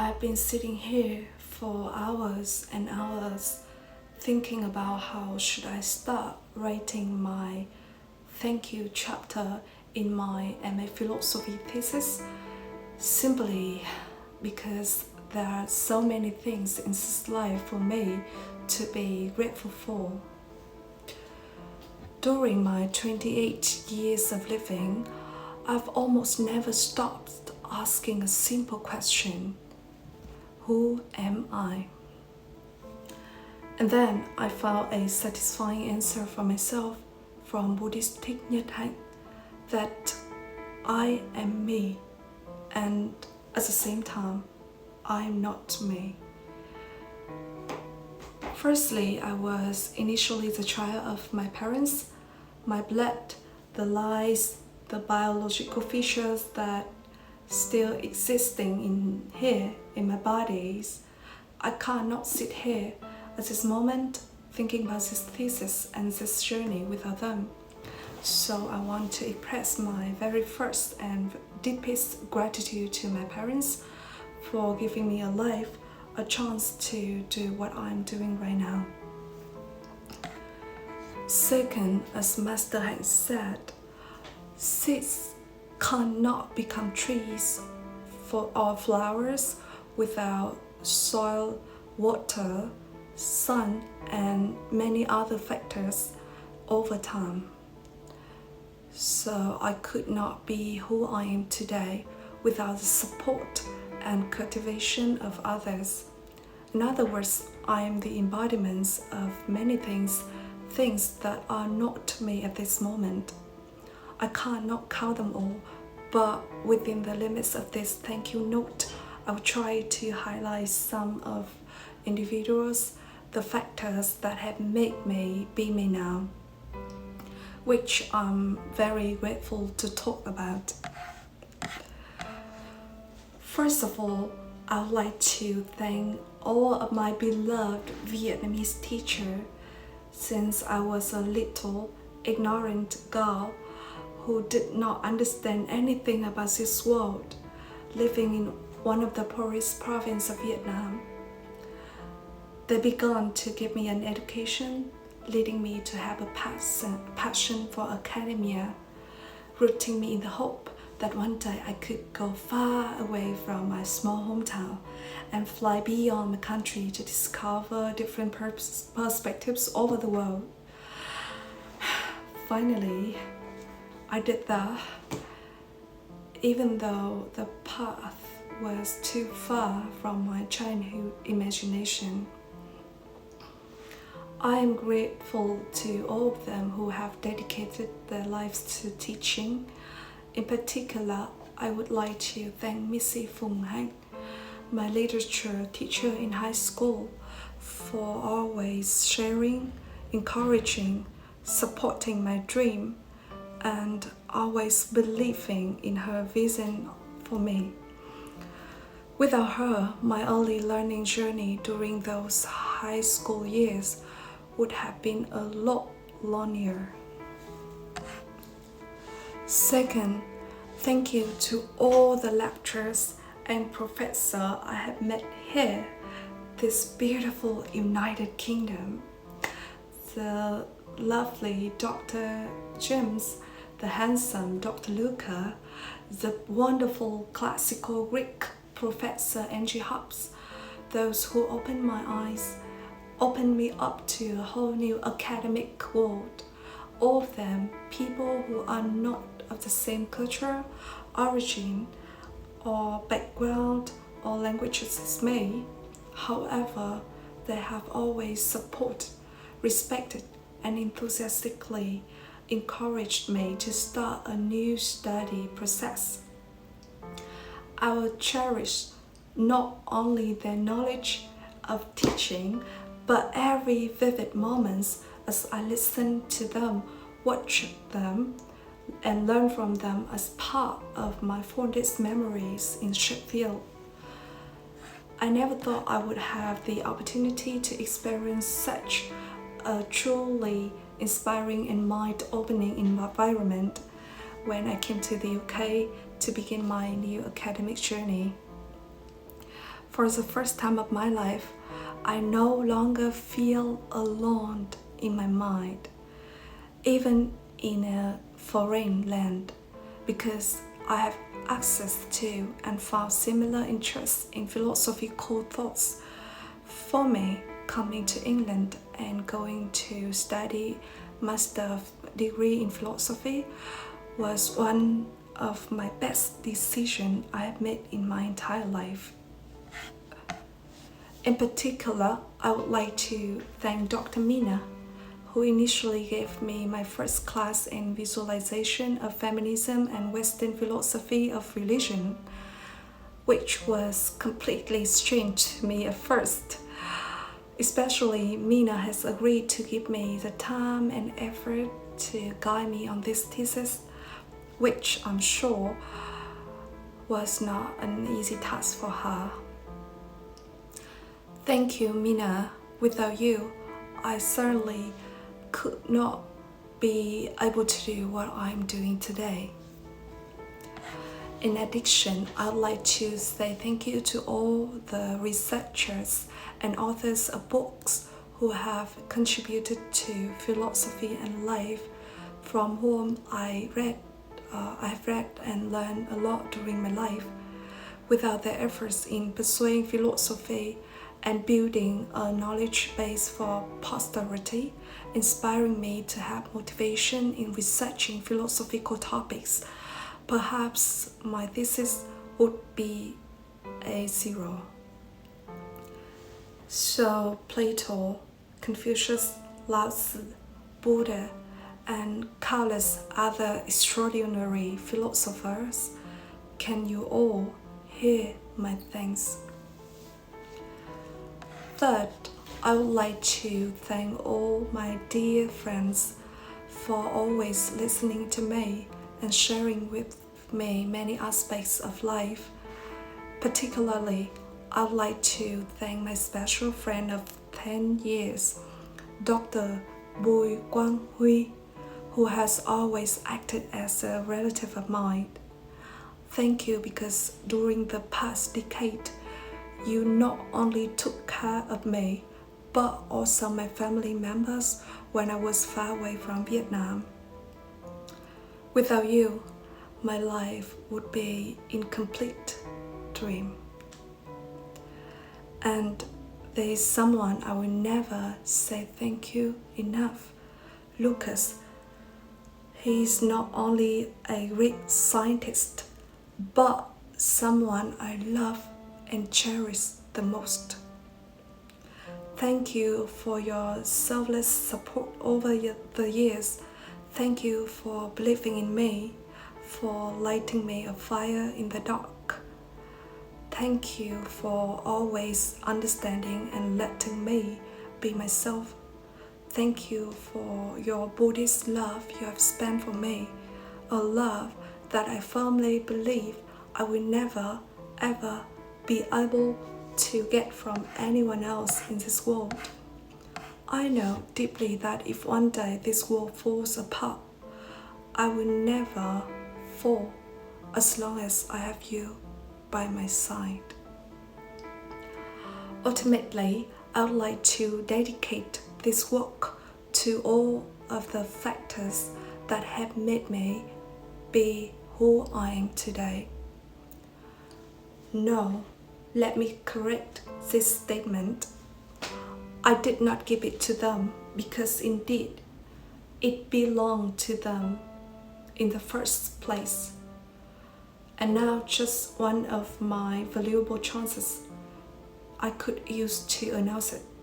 I've been sitting here for hours and hours thinking about how should I start writing my thank you chapter in my MA philosophy thesis, simply because there are so many things in this life for me to be grateful for. During my 28 years of living, I've almost never stopped asking a simple question: who am I? And then I found a satisfying answer for myself from Buddhist Thich Nhat Hanh, that I am me, and at the same time, I am not me. Firstly, I was initially the child of my parents. My blood, the lies, the biological features that still existing in here in my bodies. I cannot sit here at this moment thinking about this thesis and this journey without them. So I want to express my very first and deepest gratitude to my parents for giving me a life, a chance to do what I'm doing right now. Second, as Master Hạnh said, seeds cannot become trees or flowers without soil, water, sun, and many other factors over time. So I could not be who I am today without the support and cultivation of others. In other words, I am the embodiment of many things that are not me at this moment. I cannot count them all, but within the limits of this thank you note, I will try to highlight some of individuals, the factors that have made me be me now, which I'm very grateful to talk about. First of all, I would like to thank all of my beloved Vietnamese teachers, since I was a little ignorant girl who did not understand anything about this world, living in one of the poorest provinces of Vietnam. They began to give me an education, leading me to have a passion for academia, rooting me in the hope that one day I could go far away from my small hometown and fly beyond my country to discover different perspectives over the world. Finally, I did that, even though the path was too far from my childhood imagination. I am grateful to all of them who have dedicated their lives to teaching. In particular, I would like to thank Missy Phùng Hạnh, my literature teacher in high school, for always sharing, encouraging, supporting my dream, and always believing in her vision for me. Without her, my early learning journey during those high school years would have been a lot lonelier. Second, thank you to all the lecturers and professors I have met here, this beautiful United Kingdom. The lovely Dr. James, the handsome Dr. Luca, the wonderful classical Greek Professor Angie Hobbs, those who opened my eyes, opened me up to a whole new academic world. All of them people who are not of the same culture, origin, or background or languages as me. However, they have always supported, respected, and enthusiastically encouraged me to start a new study process. I will cherish not only their knowledge of teaching, but every vivid moment as I listen to them, watch them, and learn from them as part of my fondest memories in Sheffield. I never thought I would have the opportunity to experience such a truly inspiring and mind-opening environment when I came to the UK to begin my new academic journey. For the first time of my life, I no longer feel alone in my mind, even in a foreign land, because I have access to and found similar interests in philosophical thoughts. For me, coming to England and going to study master degree in philosophy was one of my best decisions I have made in my entire life. In particular, I would like to thank Dr. Mina, who initially gave me my first class in visualization of feminism and Western philosophy of religion, which was completely strange to me at first. Especially, Mina has agreed to give me the time and effort to guide me on this thesis, which I'm sure was not an easy task for her. Thank you, Mina. Without you, I certainly could not be able to do what I'm doing today. In addition, I'd like to say thank you to all the researchers and authors of books who have contributed to philosophy and life, from whom I've read and learned a lot during my life. Without their efforts in pursuing philosophy and building a knowledge base for posterity, inspiring me to have motivation in researching philosophical topics, perhaps my thesis would be a zero. So Plato, Confucius, Lao Tzu, Buddha, and countless other extraordinary philosophers, can you all hear my thanks? Third, I would like to thank all my dear friends for always listening to me and sharing with me many aspects of life. Particularly, I would like to thank my special friend of 10 years, Dr. Bùi Quang Huy, who has always acted as a relative of mine. Thank you, because during the past decade, you not only took care of me, but also my family members when I was far away from Vietnam. Without you, my life would be incomplete dream. And there is someone I will never say thank you enough, Lucas. He is not only a great scientist, but someone I love and cherish the most. Thank you for your selfless support over the years. Thank you for believing in me, for lighting me a fire in the dark. Thank you for always understanding and letting me be myself. Thank you for your Buddhist love you have spent for me, a love that I firmly believe I will never, ever be able to get from anyone else in this world. I know deeply that if one day this world falls apart, I will never fall as long as I have you by my side. Ultimately, I would like to dedicate this work to all of the factors that have made me be who I am today. No, let me correct this statement. I did not give it to them because indeed it belonged to them in the first place. And now just one of my valuable chances I could use to announce it.